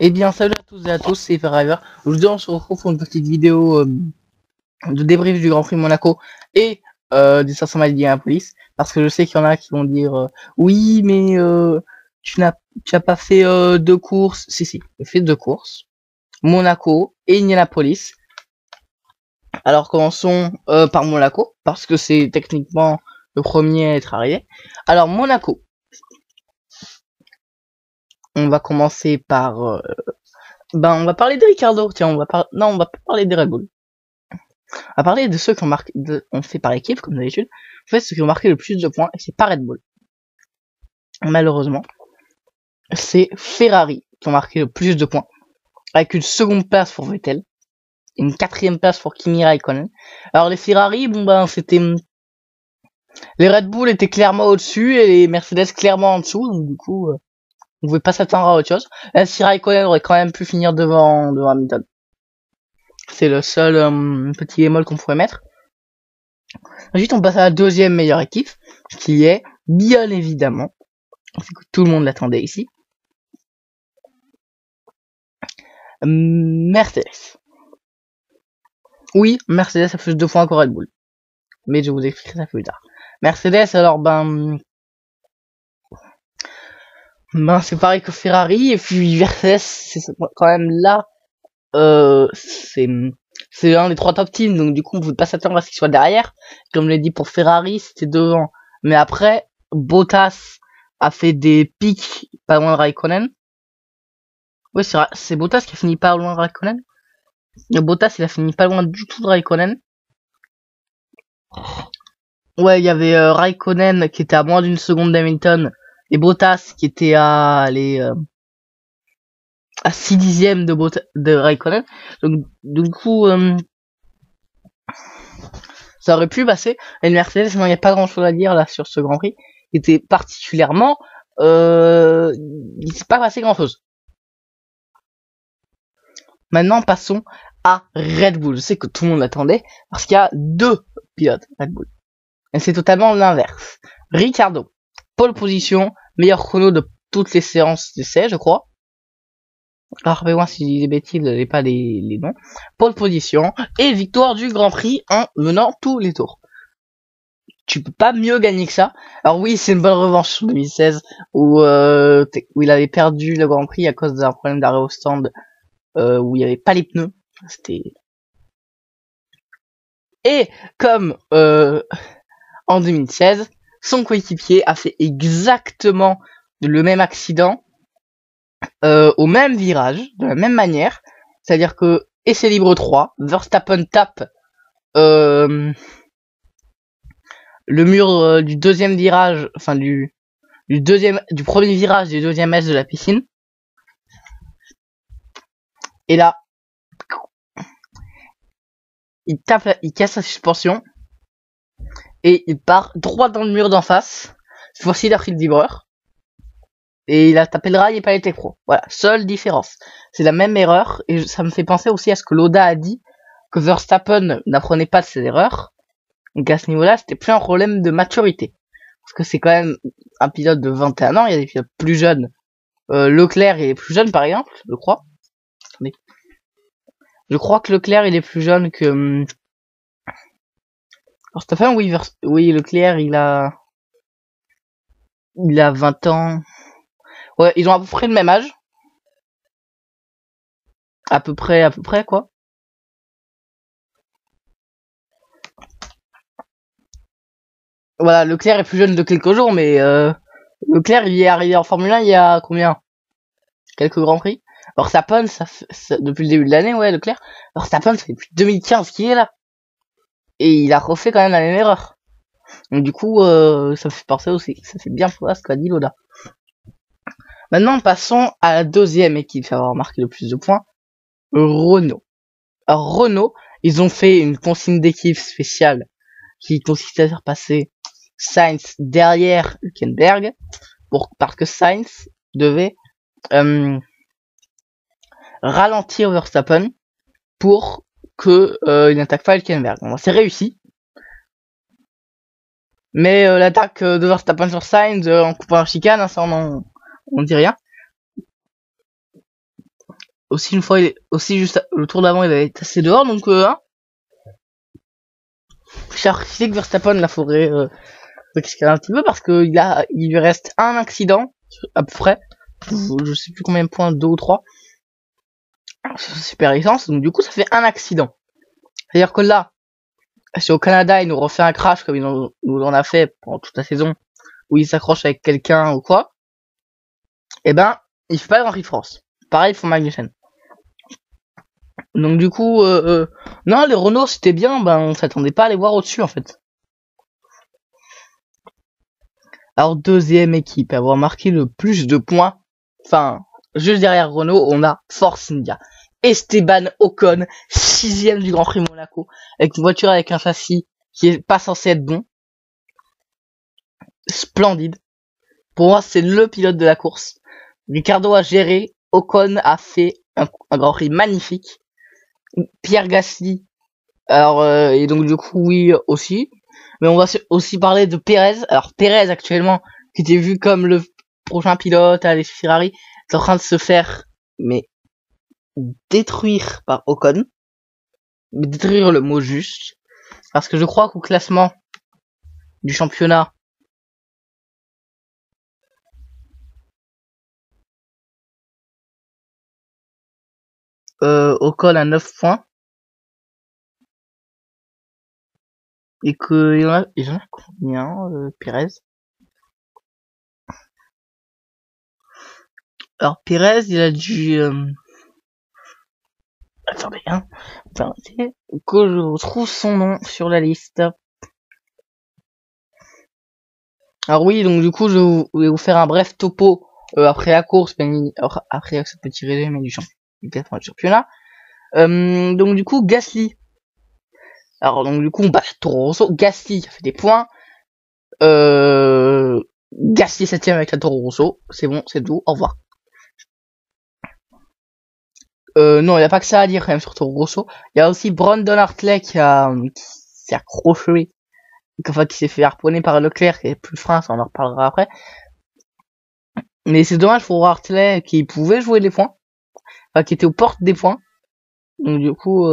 Eh bien, salut à tous et à tous, c'est Ferriver. Aujourd'hui, on se retrouve pour une petite vidéo de débrief du Grand Prix de Monaco et des 500 miles d'Indianapolis. Parce que je sais qu'il y en a qui vont dire oui, mais tu n'as pas fait deux courses. Si, j'ai fait deux courses. Monaco et Indianapolis. Alors, commençons par Monaco, parce que c'est techniquement le premier à être arrivé. Alors, Monaco. On va commencer par... on va parler de Ricardo. Tiens, non, on va pas parler des Red Bull. On va parler de ceux qui ont marqué... On fait par équipe, comme d'habitude. En fait, ceux qui ont marqué le plus de points, et c'est pas Red Bull. Malheureusement. C'est Ferrari qui ont marqué le plus de points. Avec une seconde place pour Vettel. Et une quatrième place pour Kimi Raikkonen. Alors, les Ferrari, c'était... Les Red Bull étaient clairement au-dessus, et les Mercedes clairement en dessous. Donc, du coup... on pouvait pas s'attendre à autre chose. Là, si Raikkonen aurait quand même pu finir devant Hamilton. C'est le seul petit bémol qu'on pourrait mettre. Ensuite, on passe à la deuxième meilleure équipe, qui est, bien évidemment, que tout le monde l'attendait ici, Mercedes. Oui, Mercedes a plus de points que Red Bull. Mais je vous expliquerai ça plus tard. Mercedes, alors, c'est pareil que Ferrari, et puis Mercedes, c'est quand même là, c'est un des trois top teams, donc du coup, on ne peut pas s'attendre à ce qu'il soit derrière. Comme je l'ai dit pour Ferrari, c'était devant. Mais après, Bottas a fait des pics pas loin de Raikkonen. Oui, c'est Bottas qui a fini pas loin de Raikkonen. Et Bottas, il a fini pas loin du tout de Raikkonen. Ouais, il y avait Raikkonen qui était à moins d'une seconde d'Hamilton, et Bottas qui était à 6 dixièmes de Raikkonen. Donc, du coup, ça aurait pu passer. Et le Mercedes, il n'y a pas grand chose à dire là sur ce Grand Prix. Il était particulièrement, il s'est pas passé grand chose. Maintenant, passons à Red Bull. Je sais que tout le monde l'attendait parce qu'il y a deux pilotes Red Bull. Et c'est totalement l'inverse. Ricardo, pole position, meilleur chrono de toutes les séances d'essai, je crois. Alors, rappelez-moi si je dis des bêtises, j'ai pas les noms. Pole position et victoire du Grand Prix en menant tous les tours. Tu peux pas mieux gagner que ça. Alors oui, c'est une bonne revanche sur 2016 où il avait perdu le Grand Prix à cause d'un problème d'arrêt au stand où il y avait pas les pneus. C'était... Et comme en 2016, son coéquipier a fait exactement le même accident au même virage, de la même manière. C'est-à-dire que essai libre 3, Verstappen tape le mur du deuxième virage, enfin du premier virage du deuxième S de la piscine. Et là, il casse sa suspension et il part droit dans le mur d'en face. Cette fois-ci, il a pris le vibreur et il a tapé le rail et pas été pro. Voilà, seule différence. C'est la même erreur et ça me fait penser aussi à ce que Loda a dit, que Verstappen n'apprenait pas de ses erreurs. Donc à ce niveau-là, c'était plus un problème de maturité. Parce que c'est quand même un pilote de 21 ans, il y a des pilotes plus jeunes. Leclerc, il est plus jeune par exemple, je crois. Attendez. Je crois que Leclerc, il est plus jeune que... Verstappen, oui, Leclerc, il a 20 ans. Ouais, ils ont à peu près le même âge. À peu près, quoi. Voilà, Leclerc est plus jeune de quelques jours, mais Leclerc, il est arrivé en Formule 1 il y a combien? Quelques Grands Prix. Verstappen, depuis le début de l'année, ouais, Leclerc. Verstappen, ça fait depuis 2015 qu'il est là. Et il a refait quand même la même erreur. Donc du coup, ça me fait penser aussi. Ça fait bien pour ce qu'a dit Loda. Maintenant, passons à la deuxième équipe à avoir marqué le plus de points. Renault. Alors Renault, ils ont fait une consigne d'équipe spéciale qui consistait à faire passer Sainz derrière Hülkenberg parce que Sainz devait ralentir Verstappen pour que il n'attaque pas Hülkenberg. Bon, c'est réussi. Mais l'attaque de Verstappen sur Sainz en coupant la chicane, ça on dit rien. Aussi une fois, aussi juste le tour d'avant, il avait tassé dehors, donc hein. Je sais que Verstappen la ferait un petit peu parce que il lui reste un accident à peu près. Je sais plus combien de points, 2 ou 3. Super licence, donc du coup ça fait un accident. C'est-à-dire que là, si au Canada il nous refait un crash comme nous en a fait pendant toute la saison, où il s'accroche avec quelqu'un ou quoi, eh ben il fait pas le Grand Prix de France. Pareil pour Magnussen. Donc du coup, non, les Renault c'était bien, ben on s'attendait pas à les voir au-dessus en fait. Alors deuxième équipe à avoir marqué le plus de points, enfin juste derrière Renault, on a Force India. Esteban Ocon, 6ème du Grand Prix Monaco, avec une voiture avec un châssis qui est pas censé être bon. Splendide. Pour moi, c'est le pilote de la course. Ricardo a géré, Ocon a fait un Grand Prix magnifique. Pierre Gasly, alors et donc du coup oui aussi, mais on va aussi parler de Perez. Alors Perez actuellement, qui était vu comme le prochain pilote à l'essai Ferrari, est en train de se faire mais détruire par Ocon. Détruire le mot juste, parce que je crois qu'au classement du championnat, Ocon a 9 points. Et que il y en a combien, Perez? Alors Perez, il a dû attendez, hein. Attendez, que je retrouve son nom sur la liste. Alors oui, donc du coup, je vais vous faire un bref topo après la course, après ce petit résumé du championnat. Donc du coup, Gasly. Alors donc du coup, on bat Toro Rosso. Gasly a fait des points. Gasly 7ème avec la Toro Rosso. C'est bon, c'est tout. Au revoir. Non, il n'y a pas que ça à dire quand même sur Toro Rosso. Il y a aussi Brandon Hartley qui s'est accroché, qui s'est fait harponner par Leclerc, qui est plus frein, ça on en reparlera après. Mais c'est dommage pour Hartley qui pouvait jouer des points, enfin qui était aux portes des points. Donc du coup,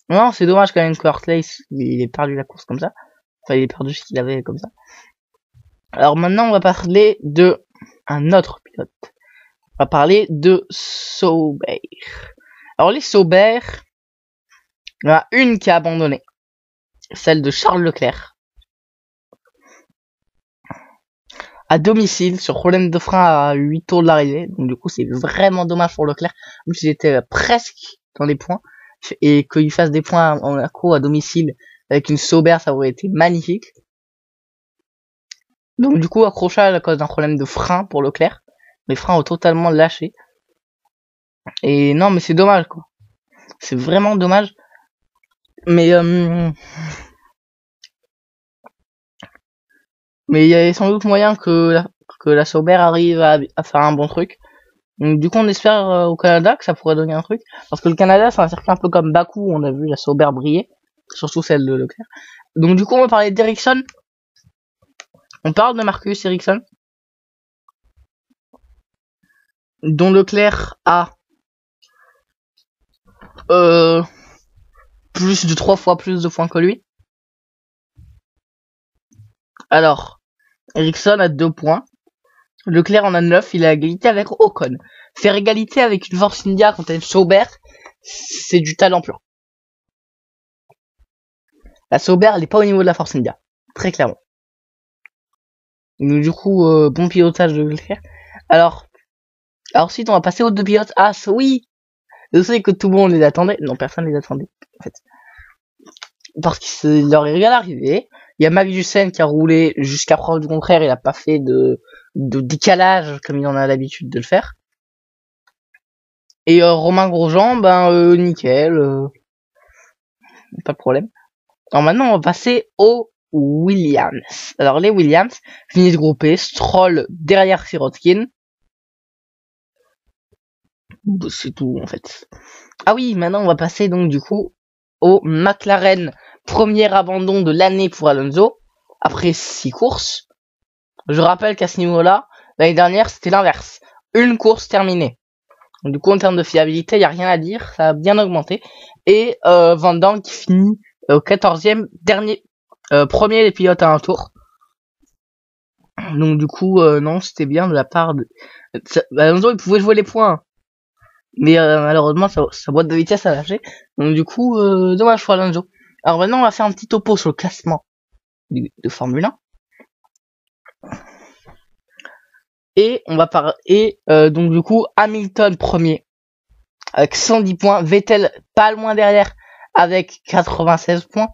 non, c'est dommage quand même que Hartley il ait perdu la course comme ça. Enfin, il ait perdu ce qu'il avait comme ça. Alors maintenant, on va parler de un autre pilote. On va parler de Sauber. Alors les Sauber, il y en a une qui a abandonné, celle de Charles Leclerc, à domicile sur problème de frein à 8 tours de l'arrivée. Donc du coup c'est vraiment dommage pour Leclerc, même s'il était presque dans les points, et qu'il fasse des points en Monaco à domicile avec une Sauber, ça aurait été magnifique. Donc du coup accrochage à cause d'un problème de frein pour Leclerc, les freins ont totalement lâché. Et non mais c'est dommage quoi, c'est vraiment dommage. Mais il y a sans doute moyen que la Sauber arrive à faire un bon truc. Donc du coup on espère au Canada que ça pourrait donner un truc, parce que le Canada c'est un circuit un peu comme Bakou où on a vu la Sauber briller, surtout celle de Leclerc. Donc du coup on va parler d'Ericsson. On parle de Marcus Ericsson, dont Leclerc a plus de 3 fois plus de points que lui. Alors Ericsson a 2 points, Leclerc en a 9, il a égalité avec Ocon. Faire égalité avec une Force India contre une Sauber, c'est du talent pur. La Sauber, elle est pas au niveau de la Force India, très clairement. Donc, du coup, bon pilotage de Leclerc. Alors ensuite, on va passer aux deux pilotes. Ah, oui, je sais que tout le monde les attendait. Non, personne les attendait, en fait. Parce qu'il leur est rien arrivé. Il y a Magnussen qui a roulé jusqu'à preuve du contraire, il a pas fait de décalage comme il en a l'habitude de le faire. Et Romain Grosjean, nickel, pas de problème. Alors maintenant, on va passer aux Williams. Alors les Williams finissent groupés, Stroll derrière Sirotkin. C'est tout en fait. Ah oui, maintenant on va passer donc du coup au McLaren. Premier abandon de l'année pour Alonso, après 6 courses. Je rappelle qu'à ce niveau-là, l'année dernière c'était l'inverse. Une course terminée. Donc, du coup, en termes de fiabilité, il y a rien à dire, ça a bien augmenté. Et Van Dorn qui finit au 14e, dernier, premier des pilotes à un tour. Donc du coup, non, c'était bien de la part de... Alonso, il pouvait jouer les points, mais malheureusement, sa boîte de vitesse a lâché. Donc du coup, dommage pour Alonso. Alors maintenant, on va faire un petit topo sur le classement de Formule 1. Et on va donc du coup, Hamilton premier avec 110 points, Vettel pas loin derrière avec 96 points,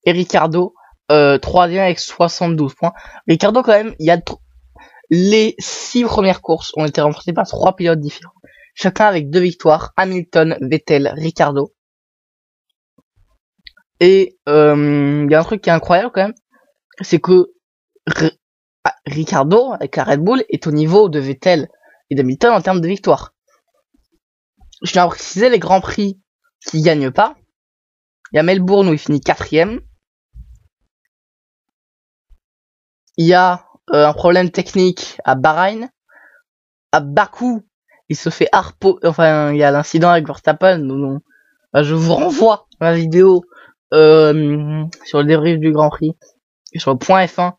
et Ricardo troisième avec 72 points. Ricardo quand même, il y a les 6 premières courses ont été remportées par 3 pilotes différents, chacun avec 2 victoires, Hamilton, Vettel, Ricardo. Et il y a un truc qui est incroyable quand même, c'est que Ricardo avec la Red Bull est au niveau de Vettel et d'Hamilton en termes de victoires. Je tiens à préciser les grands prix qui gagnent pas. Il y a Melbourne où il finit 4ème. Il y a un problème technique à Bahreïn. À Bakou, il se fait enfin, il y a l'incident avec Verstappen. Donc, je vous renvoie à la vidéo sur le débrief du Grand Prix et sur le point F1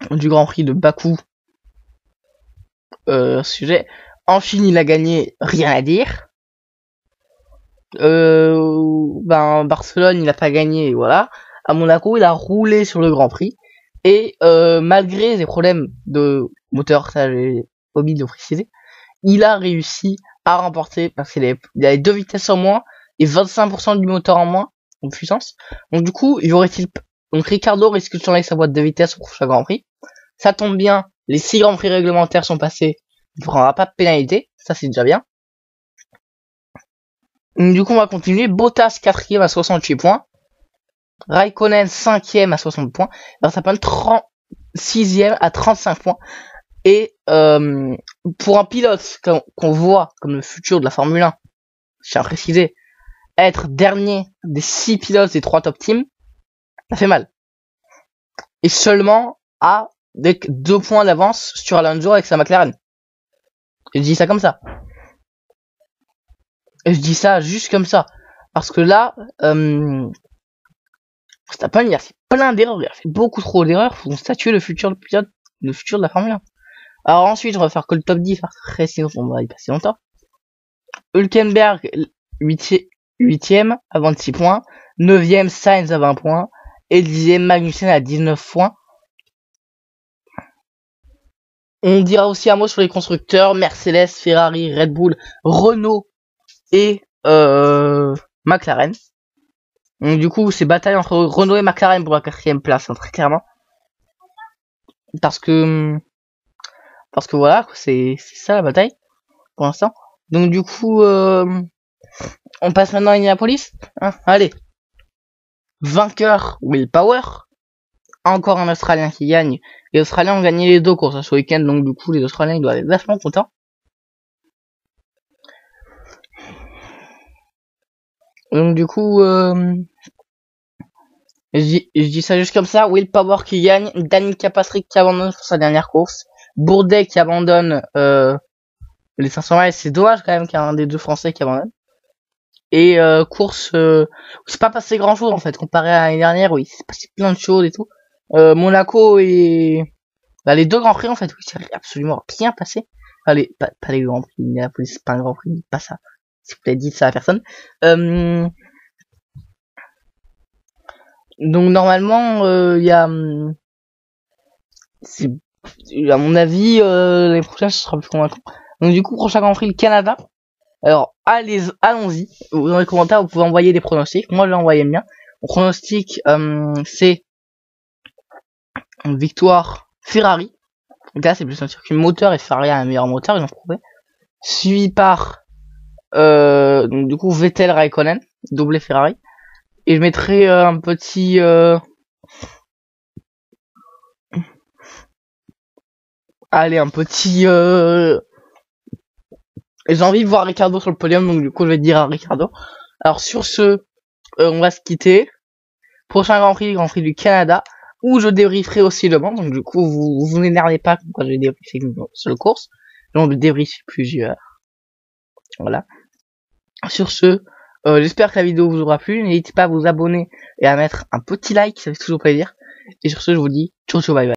du Grand Prix de Bakou. Sujet. En Chine, il a gagné, rien à dire. Barcelone, il a pas gagné, et voilà. À Monaco, il a roulé sur le Grand Prix. Et malgré des problèmes de moteur, ça j'ai oublié de le préciser, il a réussi à remporter, parce qu'il avait 2 vitesses en moins et 25% du moteur en moins en puissance. Donc du coup, donc Ricardo risque de changer sa boîte de vitesse pour chaque Grand Prix. Ça tombe bien, les 6 Grands Prix réglementaires sont passés, il ne prendra pas de pénalité, ça c'est déjà bien. Donc, du coup, on va continuer. Bottas 4ème à 68 points. Raikkonen 5ème à 60 points. Verstappen 6ème à 35 points. Et pour un pilote qu'on voit comme le futur de la Formule 1, je tiens à préciser, être dernier des 6 pilotes des 3 top teams, ça fait mal. Et seulement à 2 points d'avance sur Alonso avec sa McLaren. Je dis ça comme ça. Et je dis ça juste comme ça. Parce que là, Verstappen, il a fait plein d'erreurs. Il a fait beaucoup trop d'erreurs pour statuer le futur de pilote, le futur de la Formule 1. Alors ensuite, on va faire que le top 10, après sinon on va y passer longtemps. Hülkenberg, 8ème à 26 points. 9ème, Sainz à 20 points. Et 10ème, Magnussen à 19 points. On dira aussi un mot sur les constructeurs. Mercedes, Ferrari, Red Bull, Renault et McLaren. Donc du coup, c'est bataille entre Renault et McLaren pour la 4ème place, hein, très clairement. Parce que voilà, c'est ça la bataille pour l'instant. Donc du coup, on passe maintenant à Indianapolis. Hein, allez, vainqueur Will Power. Encore un Australien qui gagne. Les Australiens ont gagné les 2 courses ce week-end, donc du coup les Australiens ils doivent être vachement contents. Donc du coup, je dis ça juste comme ça. Will Power qui gagne, Danica Patrick qui abandonne pour sa dernière course, Bourdet qui abandonne les 500 miles. C'est dommage quand même qu'il y a un des 2 Français qui abandonne. Et course c'est pas passé grand chose en fait comparé à l'année dernière où il s'est passé plein de choses et tout. Monaco et les 2 Grands Prix en fait, oui, c'est absolument bien passé. Enfin, pas les Grands Prix, Indianapolis, c'est pas un Grand Prix, pas ça. Si vous l'avez dit ça à personne. Donc normalement, il y a, à mon avis, l'année prochaine ce sera plus convaincant. Donc du coup, prochain Grand Prix, le Canada. Alors allons-y. Dans les commentaires, vous pouvez envoyer des pronostics. Moi, je l'ai envoyé le mien. Mon pronostic, c'est une victoire Ferrari. Donc là, c'est plus un circuit moteur et Ferrari a un meilleur moteur, ils l'ont prouvé. Suivi par donc du coup Vettel Raikkonen, doublé Ferrari. Et je mettrai un petit allez, un petit j'ai envie de voir Ricardo sur le podium, donc du coup je vais dire à Ricardo. Alors sur ce, on va se quitter. Prochain Grand Prix du Canada, où je débrieferai aussi Le Mans. Donc du coup vous n'énervez pas quand je vais débriefer sur le course. j'en débriefe plusieurs. Voilà. Sur ce, j'espère que la vidéo vous aura plu. N'hésitez pas à vous abonner et à mettre un petit like, ça fait toujours plaisir. Et sur ce, je vous dis ciao ciao, bye bye.